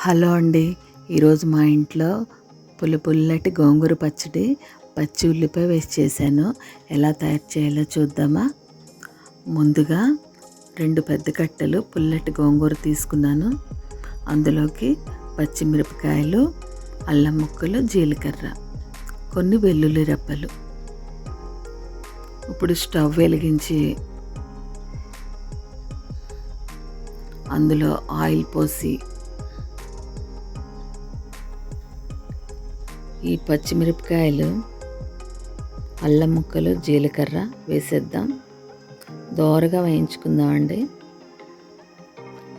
Hello అండి. ఈరోజు మా ఇంట్లో పుల్లటి గోంగూర పచ్చడి పచ్చి ఉల్లిపాయ వేసి చేశాను. ఎలా తయారు చేయాలో చూద్దామా? ముందుగా 2 పెద్ద కట్టెలు పుల్లటి గోంగూర తీసుకున్నాను. అందులోకి పచ్చిమిరపకాయలు, అల్లం ముక్కలు, జీలకర్ర, కొన్ని వెల్లుల్లి రెబ్బలు. ఇప్పుడు స్టవ్ వెలిగించి అందులో ఆయిల్ పోసి ఈ పచ్చిమిరపకాయలు, అల్లం ముక్కలు, జీలకర్ర వేసేద్దాం. దోరగా వేయించుకుందామండి.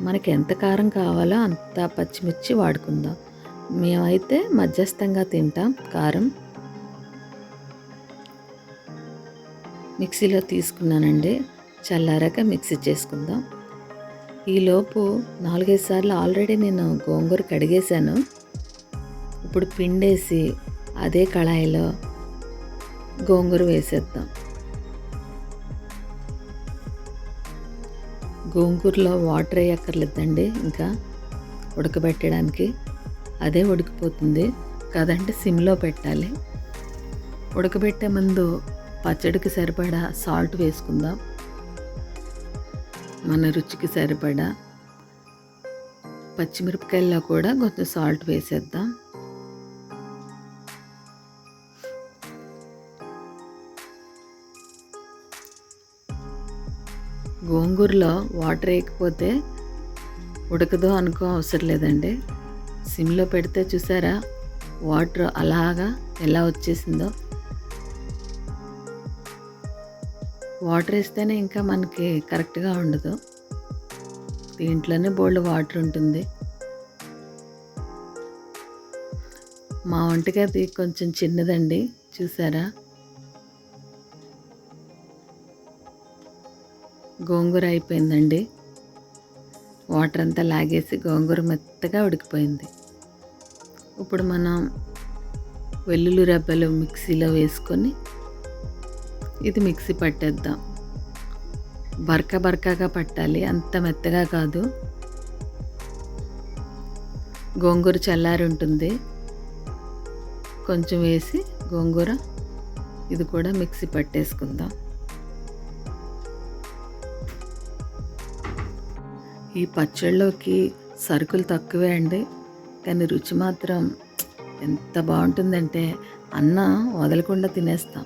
మనకి ఎంత కారం కావాలో అంత పచ్చిమిర్చి వాడుకుందాం. మేమైతే మధ్యస్థంగా తింటాం కారం. మిక్సీలో తీసుకున్నానండి. చల్లారాక మిక్సీ చేసుకుందాం. ఈలోపు 4-5 సార్లు ఆల్రెడీ నేను గోంగూర కడిగేశాను. ఇప్పుడు పిండేసి అదే కళాయిలో గోంగూర వేసేద్దాం. గోంగూరలో వాటర్ వేయక్కర్లేదండి. ఇంకా ఉడకబెట్టడానికి అదే ఉడికిపోతుంది కదంటే సిమ్లో పెట్టాలి. ఉడకబెట్టే ముందు పచ్చడికి సరిపడా సాల్ట్ వేసుకుందాం. మన రుచికి సరిపడా. పచ్చిమిరపకాయల్లో కూడా కొంచెం సాల్ట్ వేసేద్దాం. గోంగూరలో వాటర్ వేయకపోతే ఉడకదు అనుకో అవసరం లేదండి. సిమ్లో పెడితే చూసారా వాటర్ అలాగా ఎలా వచ్చేసిందో. వాటర్ వేస్తేనే ఇంకా మనకి కరెక్ట్గా ఉండదు. దీంట్లోనే బోల్డ్ వాటర్ ఉంటుంది. మా వంటగది కొంచెం చిన్నదండి, చూసారా. గోంగూర అయిపోయిందండి. వాటర్ అంతా లాగేసి గోంగూర మెత్తగా ఉడికిపోయింది. ఇప్పుడు మనం వెల్లుల్లి రెబ్బలు మిక్సీలో వేసుకొని ఇది మిక్సీ పట్టేద్దాం. బరకగా పట్టాలి, అంత మెత్తగా కాదు. గోంగూర చల్లారి ఉంటుంది. కొంచెం వేసి గోంగూర ఇది కూడా మిక్సీ పట్టేసుకుందాం. ఈ పచ్చళ్ళలోకి సరుకులు తక్కువే అండి, కానీ రుచి మాత్రం ఎంత బాగుంటుందంటే అన్నం వదలకుండా తినేస్తాం.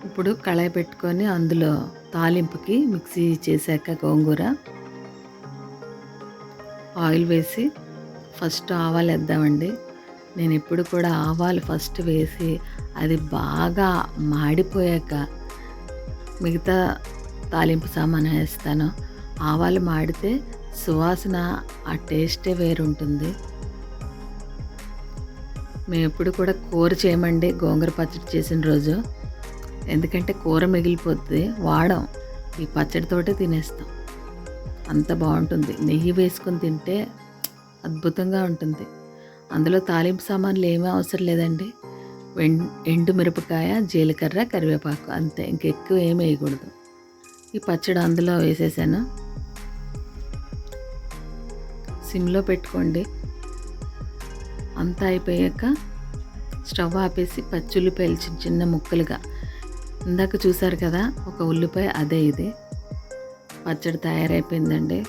ఇప్పుడు కళాయి పెట్టుకొని అందులో తాలింపుకి మిక్సీ చేశాక గోంగూర ఆయిల్ వేసి ఫస్ట్ ఆవాలు వేద్దామండి. నేను ఎప్పుడు కూడా ఆవాలు ఫస్ట్ వేసి అది బాగా మాడిపోయాక మిగతా తాలింపు సామాను వేస్తాను. ఆవాలు మాడితే సువాసన, ఆ టేస్టే వేరుంటుంది. మేము ఎప్పుడు కూడా కూర చేయమండి గోంగూర పచ్చడి చేసిన రోజు, ఎందుకంటే కూర మిగిలిపోతుంది, వాడం. ఈ పచ్చడితోటే తినేస్తాం. అంత బాగుంటుంది. నెయ్యి వేసుకొని తింటే అద్భుతంగా ఉంటుంది. అందులో తాలింపు సామాన్లు ఏమీ అవసరం లేదండి. ఎండు మిరపకాయ, జీలకర్ర, కరివేపాకు, అంతే. ఇంకెక్కువ ఏమి వేయకూడదు. ఈ పచ్చడి అందులో వేసేసాను. సిమ్లో పెట్టుకోండి. అంతా అయిపోయాక స్టవ్ ఆపేసి పచ్చుల్లిపాయలు చిన్న చిన్న ముక్కలుగా, ఇందాక చూసారు కదా ఒక ఉల్లిపాయ, అదే ఇది. పచ్చడి తయారైపోయిందండి.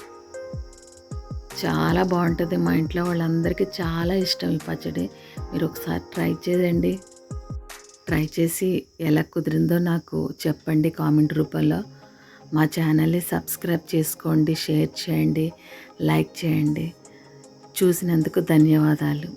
చాలా బాగుంటుంది. మా ఇంట్లో వాళ్ళందరికీ చాలా ఇష్టం ఈ పచ్చడి. మీరు ఒకసారి ట్రై చేయండి. ట్రై చేసి ఎలా కుదిరిందో నాకు చెప్పండి కామెంట్ రూపంలో. మా ఛానల్ని సబ్స్క్రైబ్ చేసుకోండి, షేర్ చేయండి, లైక్ చేయండి. చూసినందుకు ధన్యవాదాలు.